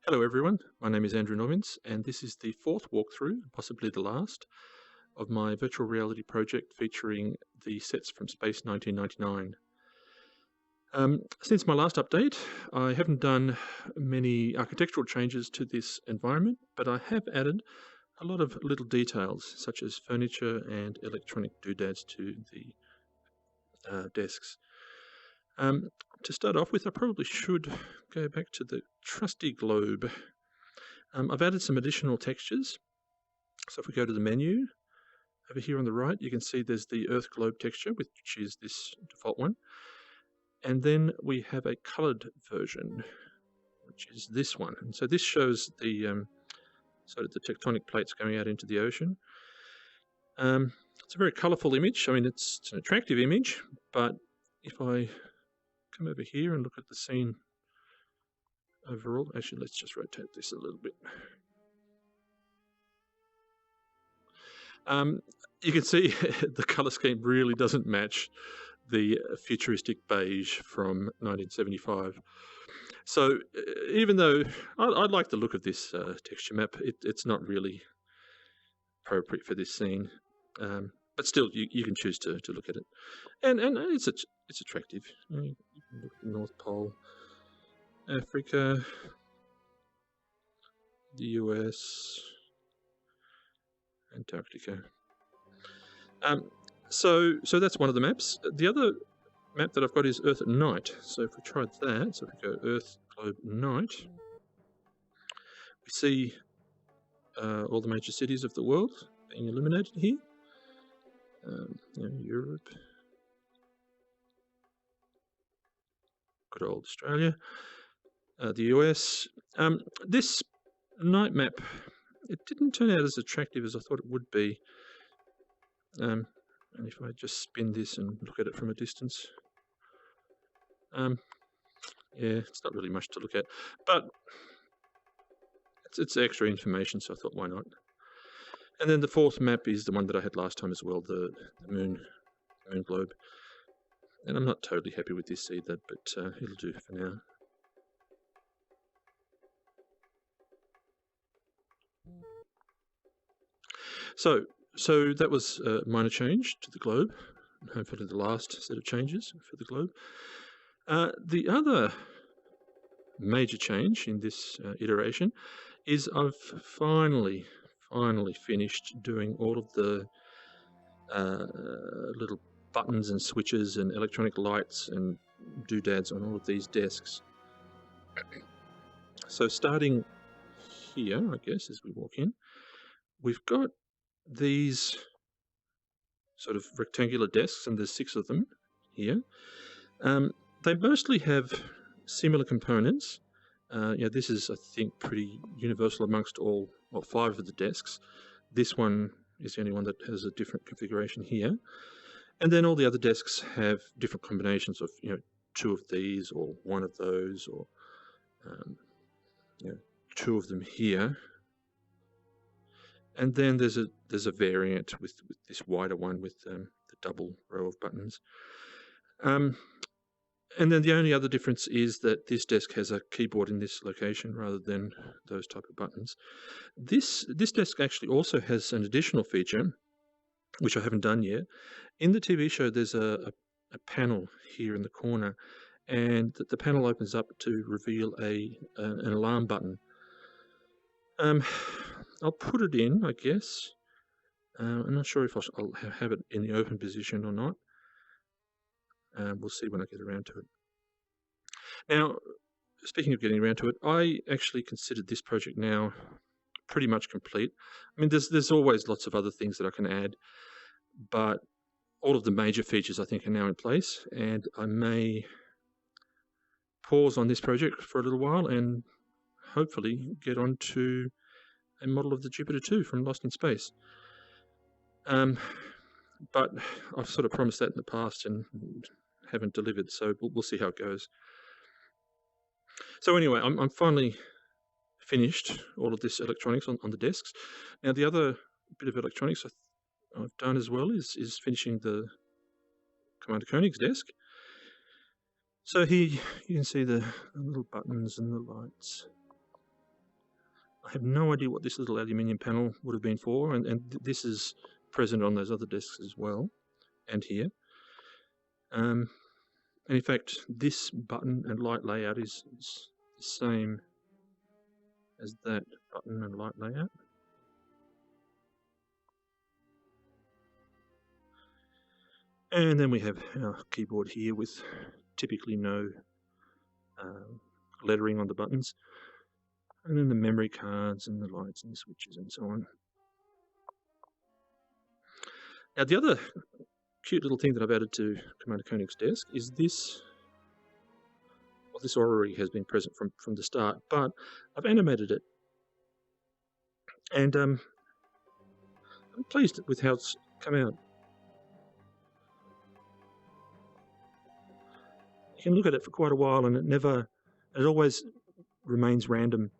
Hello everyone, my name is Andrew Nobbins and this is the fourth walkthrough, possibly the last, of my virtual reality project featuring the sets from Space 1999. Since my last update, I haven't done many architectural changes to this environment, but I have added a lot of little details such as furniture and electronic doodads to the desks. To start off with, I probably should go back to the trusty globe. I've added some additional textures. So if we go to the menu, over here on the right, you can see there's the Earth globe texture, which is this default one. And then we have a colored version, which is this one. And so this shows the the tectonic plates going out into the ocean. It's a very colorful image. I mean, it's an attractive image, but if I come over here and look at the scene overall, actually, let's just rotate this a little bit. You can see the color scheme really doesn't match the futuristic beige from 1975. So even though I like the look of this texture map, it's not really appropriate for this scene. But still, you can choose to look at it, and it's attractive. You can look at the North Pole, Africa, the US, Antarctica. So that's one of the maps. The other map that I've got is Earth at night. So if we tried that, so if we go Earth globe night, we see all the major cities of the world being illuminated here. Europe, good old Australia, the US. This night map, it didn't turn out as attractive as I thought it would be. And if I just spin this and look at it from a distance, yeah, it's not really much to look at, but it's extra information, so I thought, why not? And then the fourth map is the one that I had last time as well, the moon globe. And I'm not totally happy with this either, but it'll do for now. So that was a minor change to the globe, and hopefully the last set of changes for the globe. The other major change in this iteration is I've finally finished doing all of the little buttons and switches and electronic lights and doodads on all of these desks. So starting here, I guess, as we walk in, we've got these sort of rectangular desks, and there's 6 of them here. They mostly have similar components. This is, I think, pretty universal amongst all 5 of the desks. This one is the only one that has a different configuration here. And then all the other desks have different combinations of, 2 of these or 1 of those, or 2 of them here. And then there's a variant with this wider one with the double row of buttons. And then the only other difference is that this desk has a keyboard in this location rather than those type of buttons. This desk actually also has an additional feature, which I haven't done yet. In the TV show, there's a panel here in the corner, and the panel opens up to reveal an alarm button. I'll put it in, I guess. I'm not sure if I'll have it in the open position or not. We'll see when I get around to it. Now, speaking of getting around to it, I actually considered this project now pretty much complete. I mean, there's always lots of other things that I can add, but all of the major features I think are now in place, and I may pause on this project for a little while and hopefully get on to a model of the Jupiter 2 from Lost in Space. But I've sort of promised that in the past and haven't delivered, so we'll see how it goes. So anyway, I'm finally finished all of this electronics on the desks. Now the other bit of electronics I've done as well is finishing the Commander Koenig's desk. So here you can see the little buttons and the lights. I have no idea what this little aluminium panel would have been for, and this is present on those other desks as well, and here. And in fact, this button and light layout is the same as that button and light layout. And then we have our keyboard here with typically no lettering on the buttons. And then the memory cards and the lights and the switches and so on. Now the other cute little thing that I've added to Commander Koenig's desk is this. Well, this already has been present from the start, but I've animated it. And I'm pleased with how it's come out. You can look at it for quite a while and it always remains random.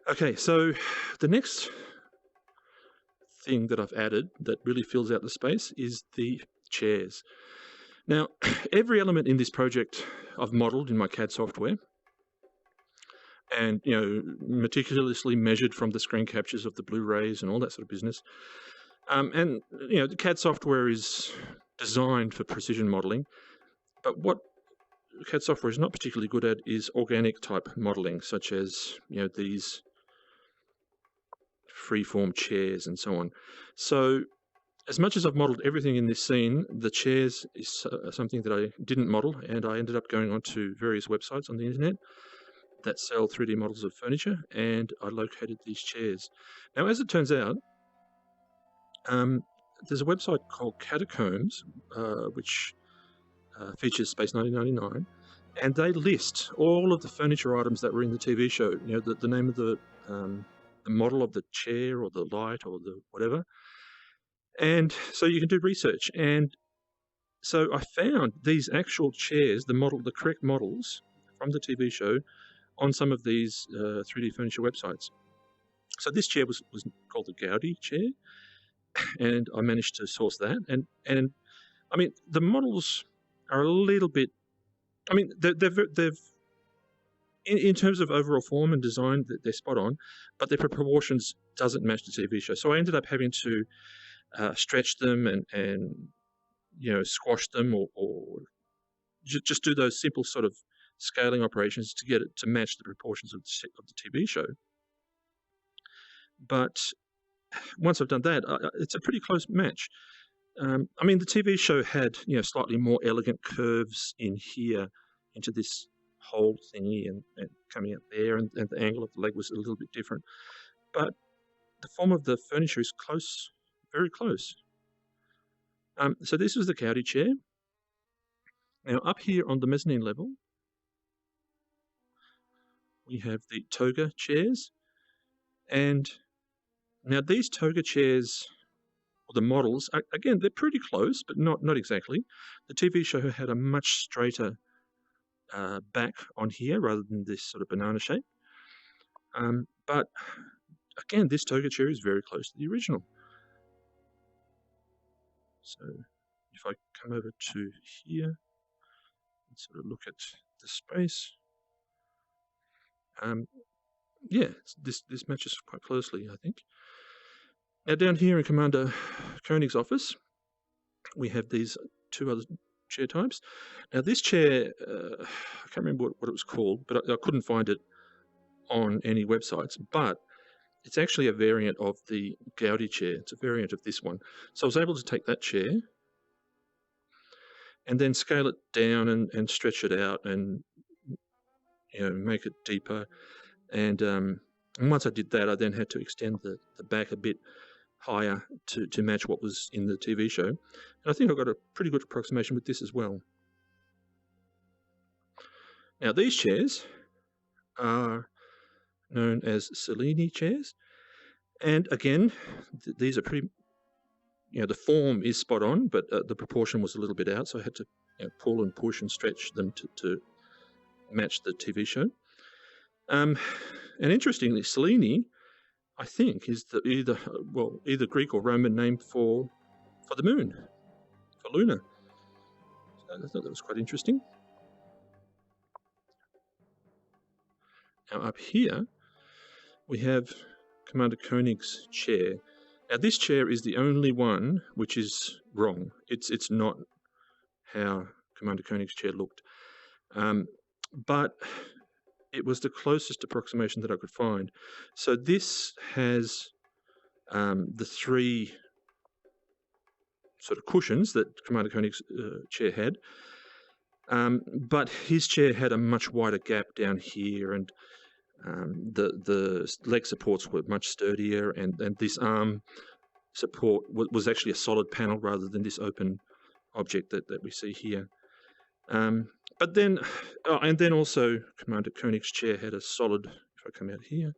Okay, so the next thing that I've added that really fills out the space is the chairs. Now, every element in this project I've modeled in my CAD software and, meticulously measured from the screen captures of the Blu-rays and all that sort of business. And, the CAD software is designed for precision modeling, but what CAD software is not particularly good at is organic type modeling, such as, these freeform chairs and so on. So as much as I've modeled everything in this scene, the chairs is something that I didn't model, and I ended up going onto various websites on the internet that sell 3D models of furniture, and I located these chairs. Now, as it turns out, there's a website called Catacombs, which features Space 1999, and they list all of the furniture items that were in the TV show, the name of the model of the chair or the light or the whatever. And so you can do research. And so I found these actual chairs, the correct models from the TV show on some of these 3D furniture websites. So this chair was called the Gaudi chair, and I managed to source that. And I mean, the models are a little bit, I mean, they've in terms of overall form and design, they're spot on, but their proportions doesn't match the TV show. So I ended up having to stretch them and squash them or just do those simple sort of scaling operations to get it to match the proportions of the TV show. But once I've done that, it's a pretty close match. I mean, the TV show had slightly more elegant curves in here into this whole thingy and coming up there, and the angle of the leg was a little bit different. But the form of the furniture is close, very close. So this was the Gaudi chair. Now up here on the mezzanine level, we have the Toga chairs. And now these Toga chairs, or the models, again, they're pretty close, but not exactly. The TV show had a much straighter back on here rather than this sort of banana shape. But again, this Toga chair is very close to the original. So if I come over to here and sort of look at the space, yeah, this matches quite closely, I think. Now down here in Commander Koenig's office, we have these two other chair types. Now this chair, I can't remember what it was called, but I couldn't find it on any websites, but it's actually a variant of the Gaudi chair. It's a variant of this one. So I was able to take that chair and then scale it down and stretch it out and make it deeper. And once I did that, I then had to extend the back a bit higher to match what was in the TV show. And I think I got a pretty good approximation with this as well. Now these chairs are known as Cellini chairs. And again, these are pretty, the form is spot on, but the proportion was a little bit out, so I had to pull and push and stretch them to match the TV show. And interestingly, Cellini I think, is the either Greek or Roman name for the moon, for Luna. So I thought that was quite interesting. Now up here we have Commander Koenig's chair. Now this chair is the only one which is wrong. It's not how Commander Koenig's chair looked, but it was the closest approximation that I could find. So this has the three sort of cushions that Commander Koenig's chair had, but his chair had a much wider gap down here, and the leg supports were much sturdier, and this arm support was actually a solid panel rather than this open object that we see here. But then, and then also Commander Koenig's chair had a solid, if I come out here,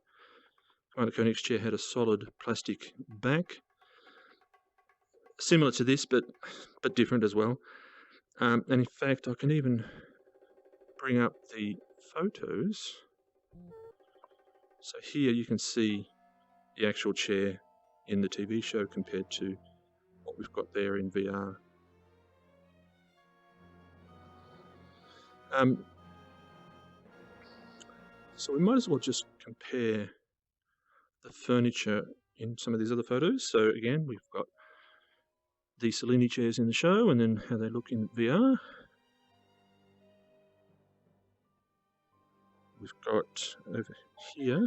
Commander Koenig's chair had a solid plastic back, similar to this, but different as well. And in fact, I can even bring up the photos. So here you can see the actual chair in the TV show compared to what we've got there in VR. So we might as well just compare the furniture in some of these other photos. So again, we've got the Cellini chairs in the show, and then how they look in VR. We've got over here,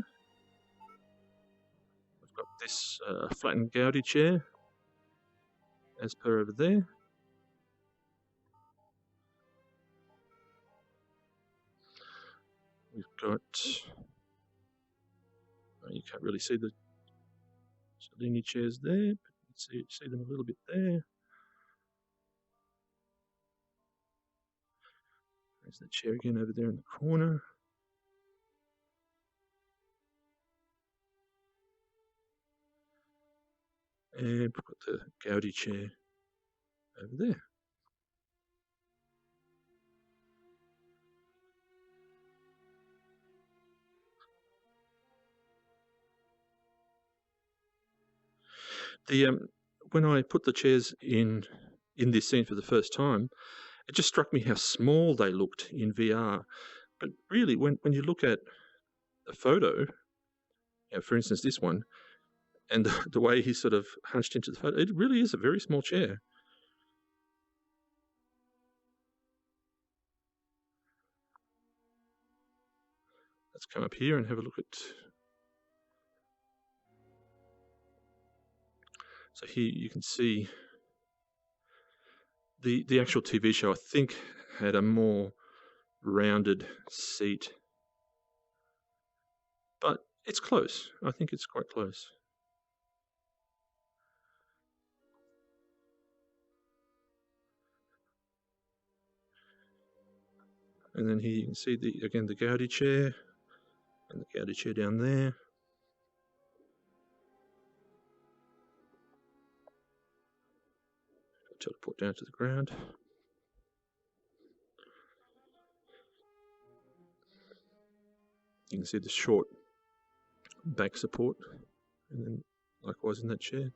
we've got this flattened Gaudi chair, as per over there. We've got, you can't really see the Cellini chairs there, but you can see them a little bit there. There's that chair again over there in the corner. And we've got the Gaudi chair over there. When I put the chairs in this scene for the first time, it just struck me how small they looked in VR. But really, when you look at a photo, for instance this one, and the way he's sort of hunched into the photo, it really is a very small chair. Let's come up here and have a look at... So here you can see the actual TV show, I think, had a more rounded seat. But it's close. I think it's quite close. And then here you can see again the Gaudi chair, and the Gaudi chair down there. Teleport down to the ground. You can see the short back support, and then likewise in that chair.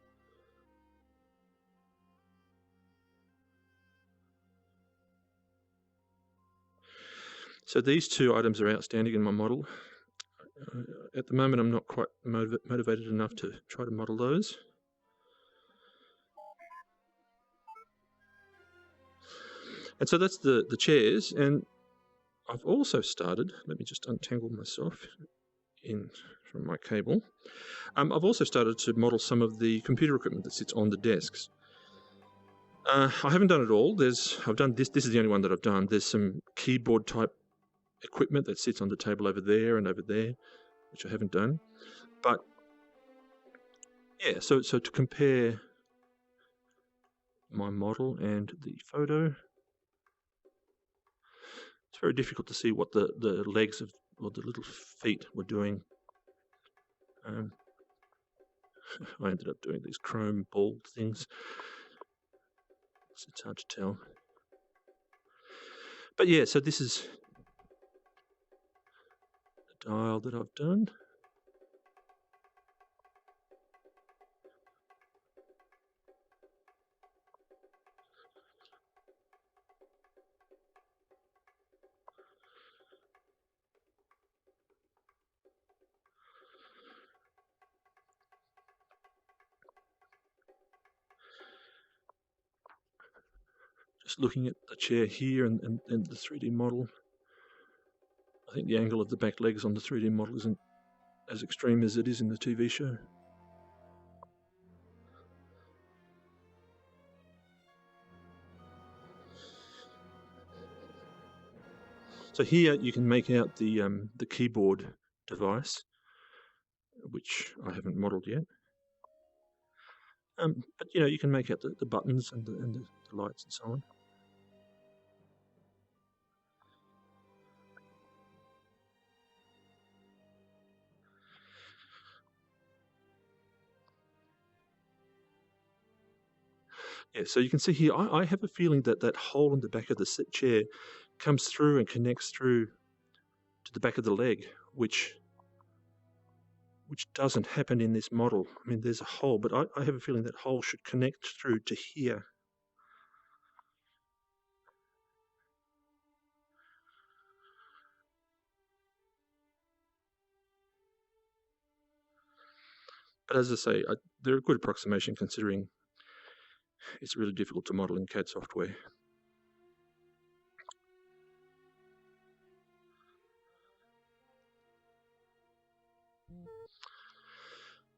So these two items are outstanding in my model. At the moment, I'm not quite motivated enough to try to model those. And so that's the chairs, and I've also started, let me just untangle myself from my cable. I've also started to model some of the computer equipment that sits on the desks. I haven't done it all. I've done this is the only one that I've done. There's some keyboard type equipment that sits on the table over there and over there, which I haven't done. But yeah, so to compare my model and the photo, it's very difficult to see what the legs or the little feet were doing. I ended up doing these chrome ball things, so it's hard to tell. But yeah, so this is the dial that I've done. just looking at the chair here and the 3D model, I think the angle of the back legs on the 3D model isn't as extreme as it is in the TV show. So here you can make out the keyboard device, which I haven't modelled yet. But you can make out the buttons and the lights and so on. Yeah, so you can see here, I have a feeling that hole in the back of the chair comes through and connects through to the back of the leg, which doesn't happen in this model. I mean, there's a hole, but I have a feeling that hole should connect through to here. But as I say, they're a good approximation considering it's really difficult to model in CAD software.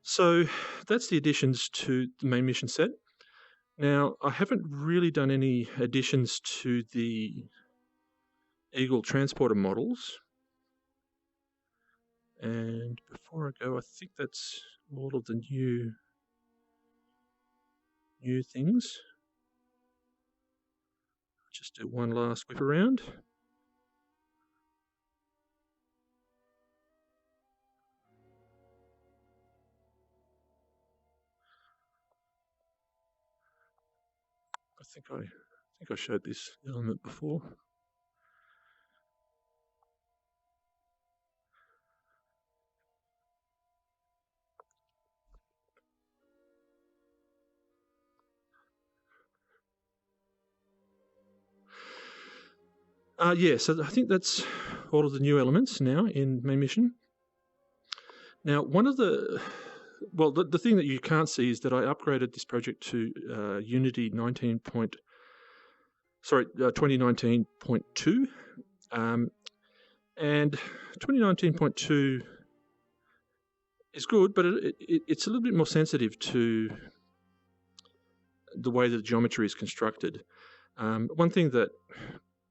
So that's the additions to the main mission set. Now, I haven't really done any additions to the Eagle transporter models. And before I go, I think that's all of the new things. Just do one last whip around. I think I showed this element before. Yeah, so I think that's all of the new elements now in main mission. Now, one of the thing that you can't see is that I upgraded this project to Unity 2019.2, and 2019.2 is good, but it's a little bit more sensitive to the way that the geometry is constructed. One thing that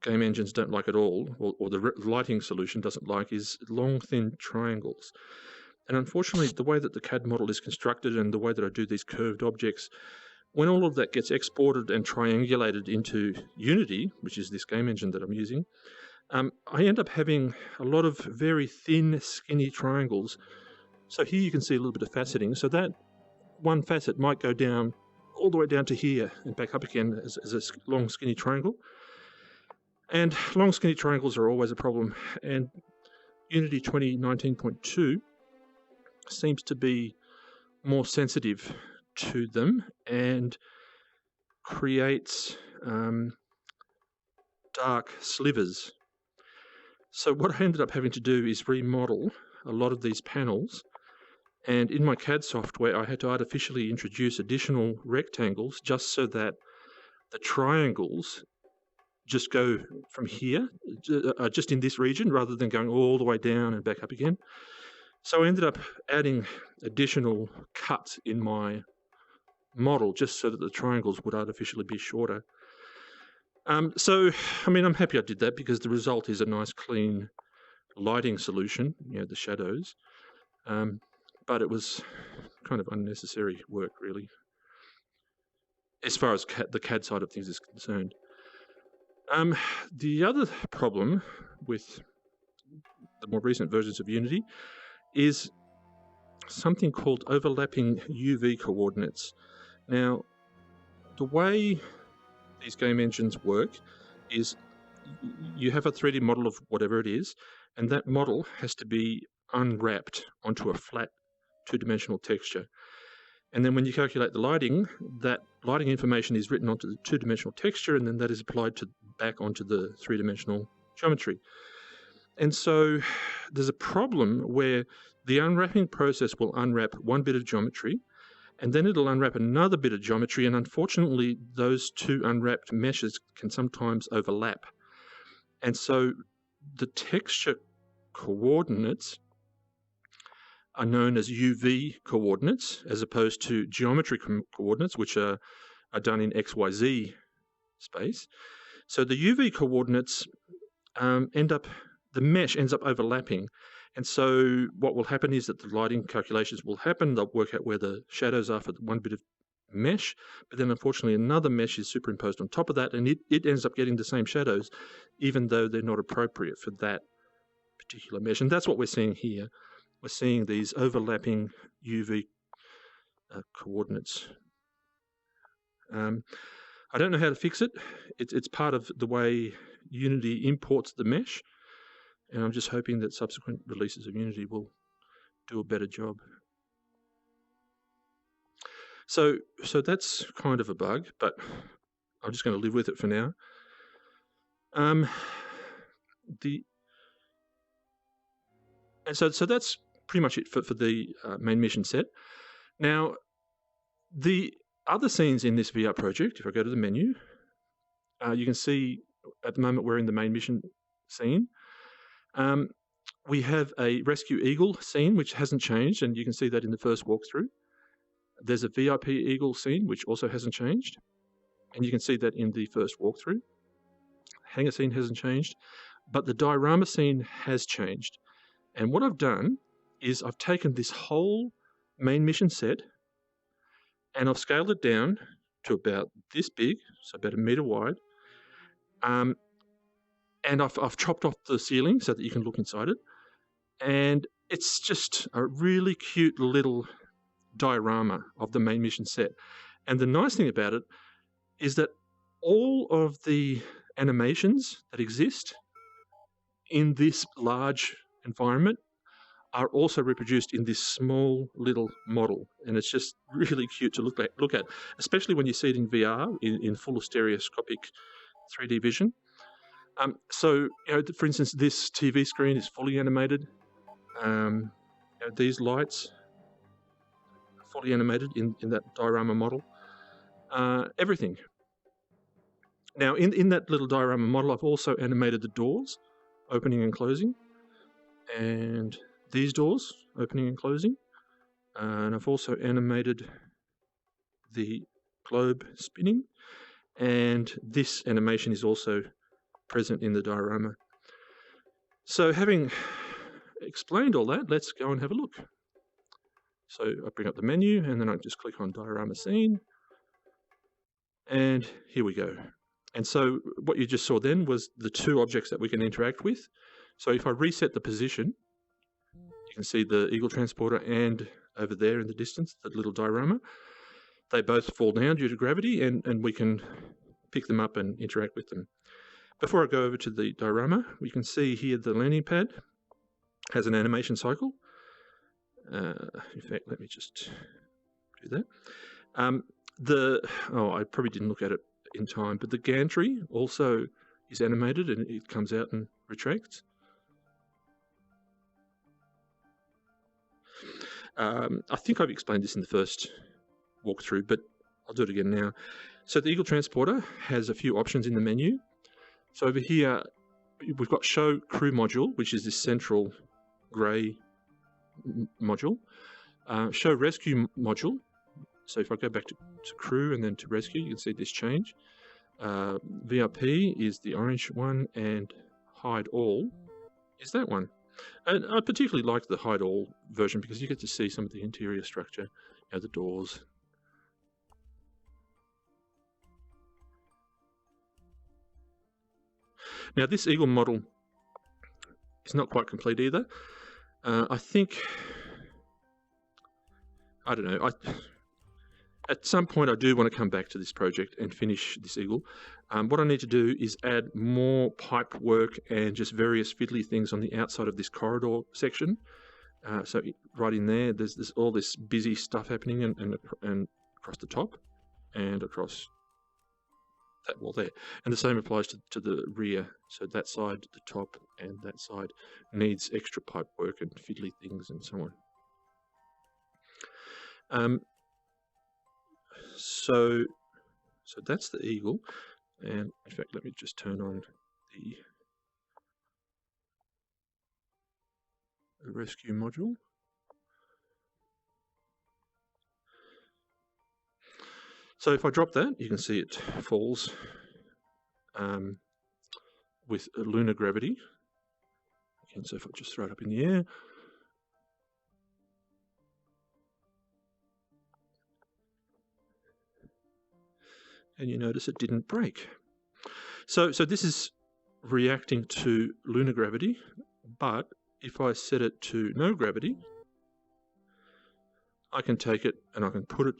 game engines don't like at all, or the lighting solution doesn't like, is long, thin triangles. And unfortunately, the way that the CAD model is constructed and the way that I do these curved objects, when all of that gets exported and triangulated into Unity, which is this game engine that I'm using, I end up having a lot of very thin, skinny triangles. So here you can see a little bit of faceting. So that one facet might go down all the way down to here and back up again as a long, skinny triangle. And long, skinny triangles are always a problem. And Unity 2019.2 seems to be more sensitive to them and creates dark slivers. So what I ended up having to do is remodel a lot of these panels, and in my CAD software I had to artificially introduce additional rectangles just so that the triangles just go from here, just in this region, rather than going all the way down and back up again. So I ended up adding additional cuts in my model just so that the triangles would artificially be shorter. So, I mean, I'm happy I did that because the result is a nice, clean lighting solution, the shadows. But it was kind of unnecessary work, really, as far as the CAD side of things is concerned. The other problem with the more recent versions of Unity is something called overlapping UV coordinates. Now, the way these game engines work is you have a 3D model of whatever it is, and that model has to be unwrapped onto a flat two-dimensional texture. And then when you calculate the lighting, that lighting information is written onto the two-dimensional texture, and then that is applied back onto the three-dimensional geometry. And so there's a problem where the unwrapping process will unwrap one bit of geometry, and then it'll unwrap another bit of geometry, and unfortunately those two unwrapped meshes can sometimes overlap. And so the texture coordinates are known as UV coordinates as opposed to geometry coordinates, which are done in XYZ space. So the UV coordinates the mesh ends up overlapping. And so what will happen is that the lighting calculations will happen. They'll work out where the shadows are for one bit of mesh, but then unfortunately another mesh is superimposed on top of that, and it ends up getting the same shadows, even though they're not appropriate for that particular mesh. And that's what we're seeing here. We're seeing these overlapping UV coordinates. I don't know how to fix it. It's part of the way Unity imports the mesh, and I'm just hoping that subsequent releases of Unity will do a better job. So that's kind of a bug, but I'm just going to live with it for now. So that's pretty much it for the main mission set. Now, the other scenes in this VR project, if I go to the menu, you can see at the moment we're in the main mission scene. We have a Rescue Eagle scene, which hasn't changed, and you can see that in the first walkthrough. There's a VIP Eagle scene, which also hasn't changed, and you can see that in the first walkthrough. Hangar scene hasn't changed, but the diorama scene has changed. And what I've done is I've taken this whole main mission set and I've scaled it down to about this big, so about 1 meter wide. And I've chopped off the ceiling so that you can look inside it. And it's just a really cute little diorama of the main mission set. And the nice thing about it is that all of the animations that exist in this large environment are also reproduced in this small little model, and it's just really cute to look at, especially when you see it in VR in full stereoscopic 3D vision. So, for instance, this TV screen is fully animated. These lights are fully animated in that diorama model. Everything. Now, in that little diorama model, I've also animated the doors opening and closing, and these doors opening and closing, and I've also animated the globe spinning, and this animation is also present in the diorama. So having explained all that, let's go and have a look. So I bring up the menu, and then I just click on diorama scene, and here we go. And so what you just saw then was the two objects that we can interact with. So if I reset the position, you can see the Eagle Transporter and over there in the distance, the little diorama. They both fall down due to gravity, and we can pick them up and interact with them. Before I go over to the diorama, we can see here the landing pad has an animation cycle. In fact, let me just do that. I probably didn't look at it in time, but the gantry also is animated and it comes out and retracts. I think I've explained this in the first walkthrough, but I'll do it again now. So the Eagle Transporter has a few options in the menu. So over here, we've got Show Crew Module, which is this central grey module. Show Rescue Module. So if I go back to Crew and then to Rescue, you can see this change. VIP is the orange one, and Hide All is that one. And I particularly like the Hide All version because you get to see some of the interior structure, the doors. Now this Eagle model is not quite complete either. I don't know, at some point I do want to come back to this project and finish this Eagle. What I need to do is add more pipe work and just various fiddly things on the outside of this corridor section. So right in there, there's all this busy stuff happening and across the top and across that wall there. And the same applies to the rear. So that side, the top, and that side needs extra pipe work and fiddly things and so on. So that's the eagle, and in fact, let me just turn on the rescue module. So if I drop that, you can see it falls with lunar gravity. Again, so if I just throw it up in the air, and you notice it didn't break. So this is reacting to lunar gravity, but if I set it to no gravity, I can take it and I can put it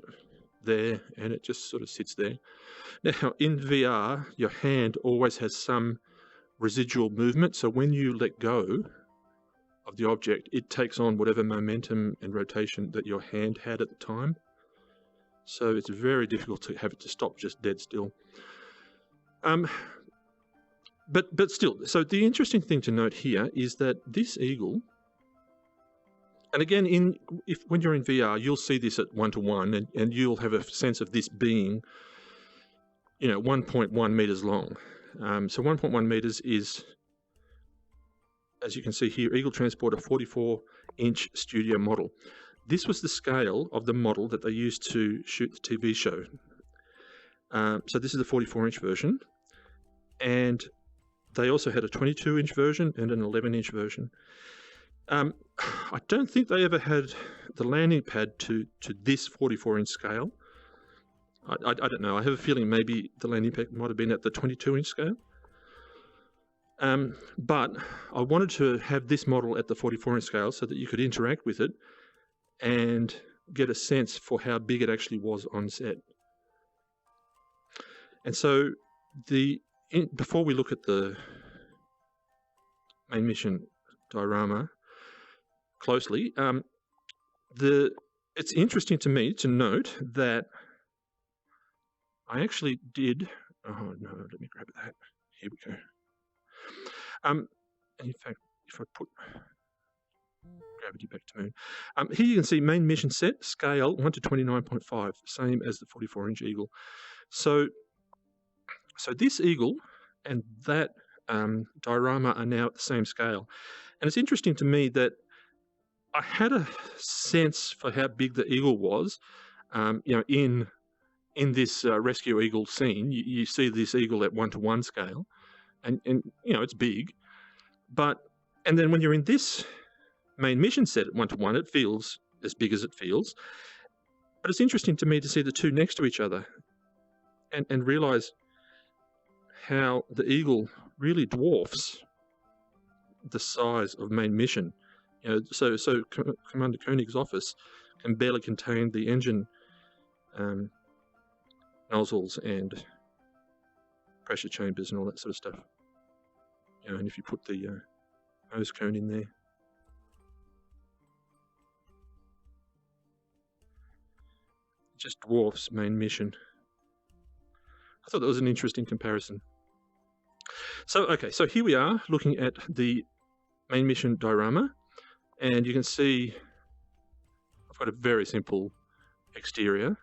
there, and it just sort of sits there. Now, in VR, your hand always has some residual movement, so when you let go of the object, it takes on whatever momentum and rotation that your hand had at the time. So it's very difficult to have it to stop just dead still. But still, so the interesting thing to note here is that this eagle, and again, when you're in VR, you'll see this at 1:1, and you'll have a sense of this being, 1.1 meters long. So 1.1 meters is, as you can see here, Eagle Transport, a 44-inch studio model. This was the scale of the model that they used to shoot the TV show. So this is the 44-inch version, and they also had a 22-inch version and an 11-inch version. I don't think they ever had the landing pad to this 44-inch scale. I don't know. I have a feeling maybe the landing pad might have been at the 22-inch scale. But I wanted to have this model at the 44-inch scale so that you could interact with it and get a sense for how big it actually was on set. And so before we look at the main mission diorama closely, it's interesting to me to note that I actually did. Oh no, let me grab that. Here we go. In fact, if I put gravity back to moon, here you can see main mission set scale 1 to 29.5, same as the 44-inch eagle. So this eagle and that diorama are now at the same scale, and it's interesting to me that I had a sense for how big the eagle was. In this rescue eagle scene, you see this eagle at 1:1 scale, and it's big, and then when you're in this main mission set at 1:1, it feels as big as it feels. But it's interesting to me to see the two next to each other, and realize how the eagle really dwarfs the size of main mission. So Commander Koenig's office can barely contain the engine nozzles and pressure chambers and all that sort of stuff. And if you put the nose cone in there, it just dwarfs main mission. I thought that was an interesting comparison. So here we are looking at the main mission diorama, and you can see I've got a very simple exterior,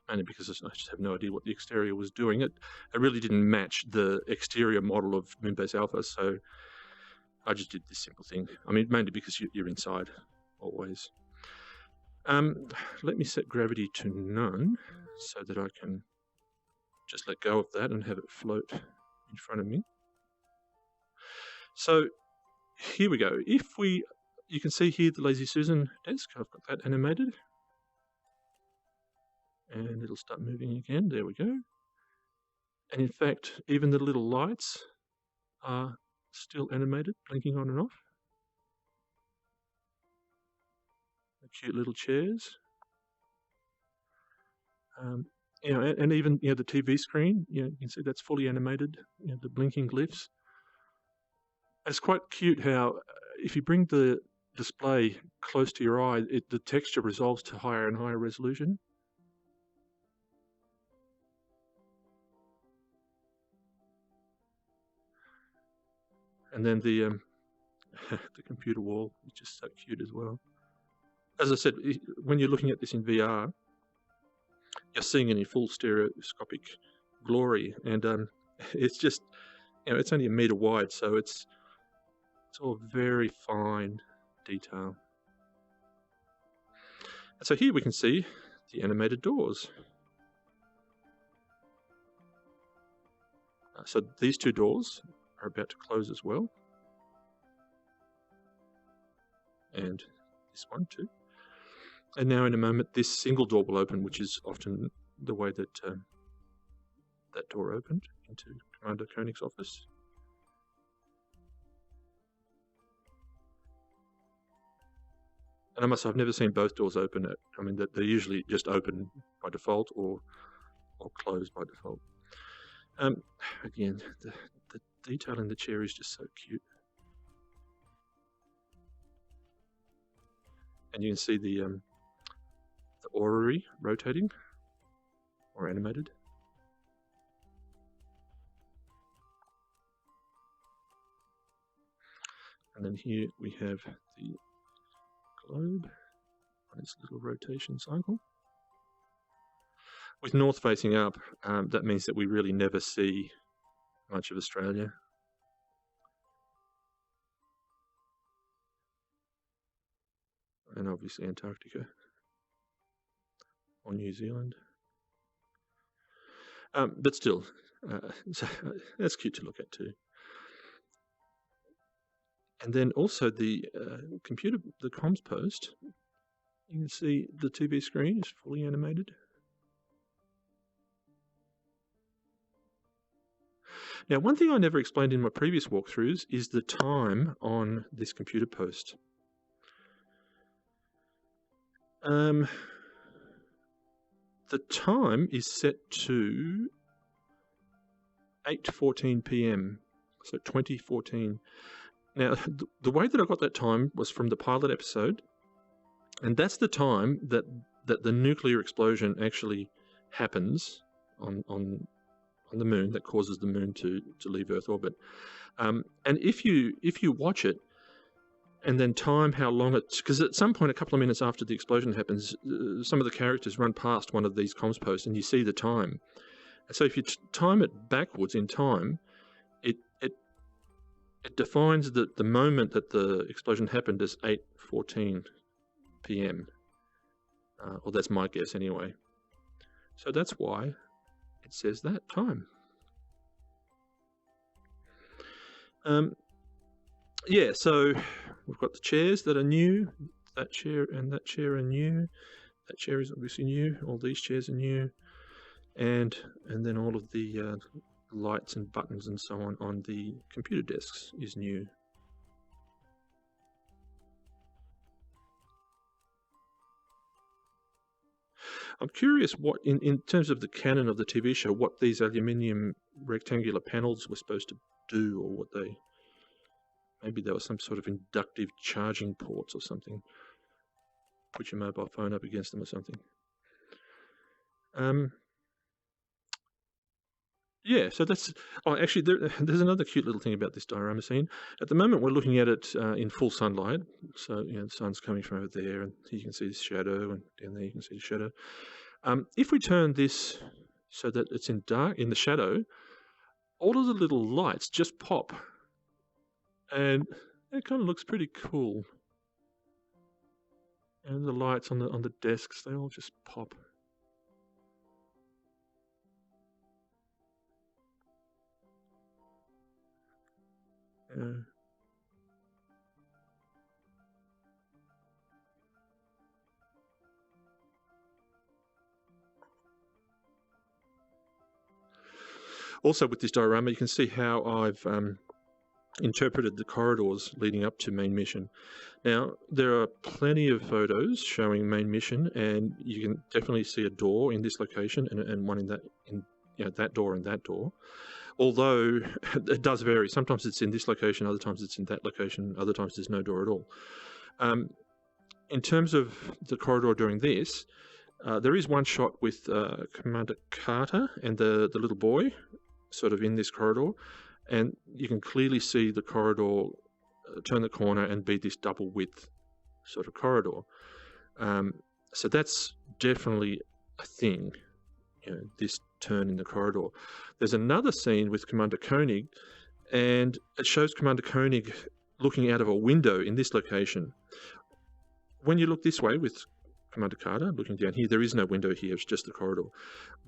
only because I just have no idea what the exterior was doing. It really didn't match the exterior model of Moonbase Alpha, so I just did this simple thing. I mean, mainly because you're inside always. Let me set gravity to none so that I can just let go of that and have it float in front of me. So here we go. You can see here the Lazy Susan desk. I've got that animated. And it'll start moving again. There we go. And in fact, even the little lights are still animated, blinking on and off. The cute little chairs. And even the TV screen. You can see that's fully animated. The blinking glyphs. It's quite cute how if you bring the display close to your eye, the texture resolves to higher and higher resolution. And then the computer wall is just so cute as well. As I said, when you're looking at this in VR, you're seeing it in full stereoscopic glory, and it's just, it's only a meter wide, so it's all very fine detail. And so here we can see the animated doors. So these two doors are about to close as well, and this one too. And now in a moment this single door will open, which is often the way that that door opened into Commander Koenig's office. And I must say, I've never seen both doors open. I mean, they're usually just open by default or closed by default. Again, the detail in the chair is just so cute. And you can see the orrery rotating or animated. And then here we have the globe on its little rotation cycle. With north facing up, that means that we really never see much of Australia. And obviously Antarctica or New Zealand. But still, so that's cute to look at too. And then also the computer, the comms post, you can see the TV screen is fully animated. Now, one thing I never explained in my previous walkthroughs is the time on this computer post. The time is set to 8:14 p.m, so 2014. Now, the way that I got that time was from the pilot episode, and that's the time that the nuclear explosion actually happens on the moon, that causes the moon to leave Earth orbit. And if you watch it and then time how long it's, because at some point a couple of minutes after the explosion happens, some of the characters run past one of these comms posts and you see the time. And so if you time it backwards in time, it defines the moment that the explosion happened as 8:14 p.m. Or that's my guess anyway. So that's why it says that time. Yeah, so we've got the chairs that are new. That chair and that chair are new. That chair is obviously new. All these chairs are new. And then all of the lights and buttons and so on the computer desks is new. I'm curious what, in terms of the canon of the TV show, what these aluminium rectangular panels were supposed to do, or what they... Maybe there was some sort of inductive charging ports or something. Put your mobile phone up against them or something. Yeah, so that's... Oh, actually, there's another cute little thing about this diorama scene. At the moment, we're looking at it in full sunlight. So, the sun's coming from over there, and you can see the shadow, and down there you can see the shadow. If we turn this so that it's in the shadow, all of the little lights just pop. And it kind of looks pretty cool. And the lights on the desks, they all just pop. Also with this diorama, you can see how I've interpreted the corridors leading up to main mission. Now, there are plenty of photos showing main mission, and you can definitely see a door in this location and one in that door and that door. Although it does vary. Sometimes it's in this location, other times it's in that location, other times there's no door at all. In terms of the corridor during this, there is one shot with Commander Carter and the little boy sort of in this corridor, and you can clearly see the corridor turn the corner and be this double width sort of corridor. So that's definitely a thing. this turn in the corridor. There's another scene with Commander Koenig, and it shows Commander Koenig looking out of a window in this location. When you look this way with Commander Carter looking down here, there is no window here, it's just the corridor.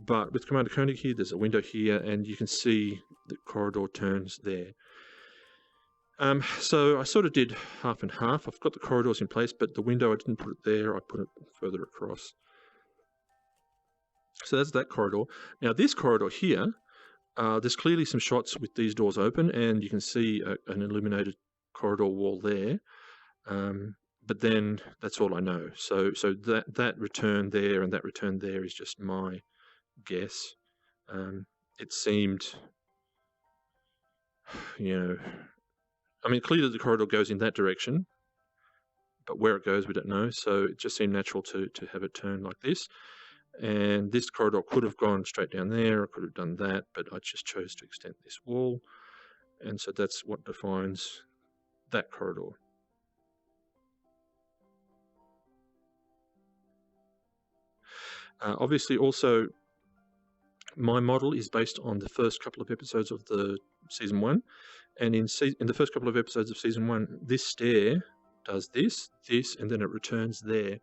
But with Commander Koenig here, there's a window here, and you can see the corridor turns there. So I sort of did half and half. I've got the corridors in place, but the window, I didn't put it there, I put it further across. So that's that corridor. Now this corridor here, there's clearly some shots with these doors open, and you can see an illuminated corridor wall there. But then that's all I know. So that return there and that return there is just my guess. It seemed, I mean, clearly the corridor goes in that direction, but where it goes, we don't know. So it just seemed natural to have it turn like this. And this corridor could have gone straight down there, I could have done that, but I just chose to extend this wall. And so that's what defines that corridor. Obviously, also, my model is based on the first couple of episodes of the season 1, and in the first couple of episodes of season 1, this stair does this, and then it returns there,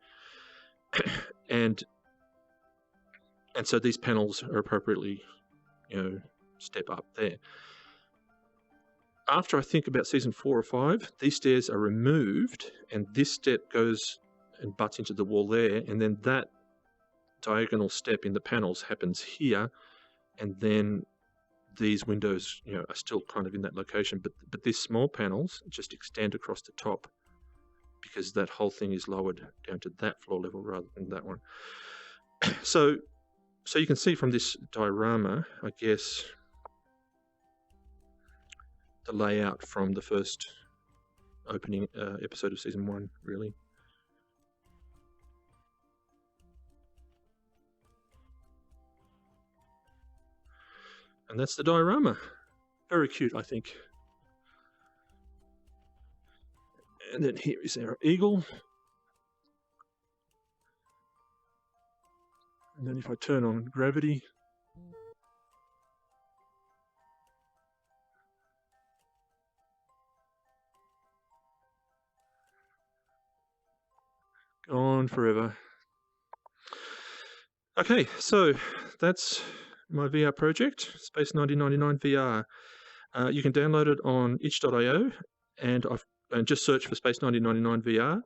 and so these panels are appropriately, step up there. After I think about season 4 or 5, these stairs are removed, and this step goes and butts into the wall there, and then that diagonal step in the panels happens here, and then these windows are still kind of in that location, but these small panels just extend across the top because that whole thing is lowered down to that floor level rather than that one. So you can see from this diorama, I guess, the layout from the first opening episode of season 1, really. And that's the diorama. Very cute, I think. And then here is our eagle. And then if I turn on gravity, gone forever. Okay, so that's my VR project, Space 1999 VR. You can download it on itch.io, and just search for Space 1999 VR.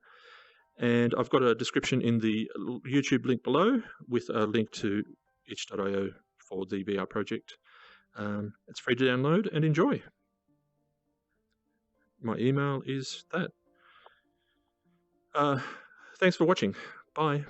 And I've got a description in the YouTube link below with a link to itch.io for the VR project. It's free to download and enjoy. My email is that. Thanks for watching. Bye.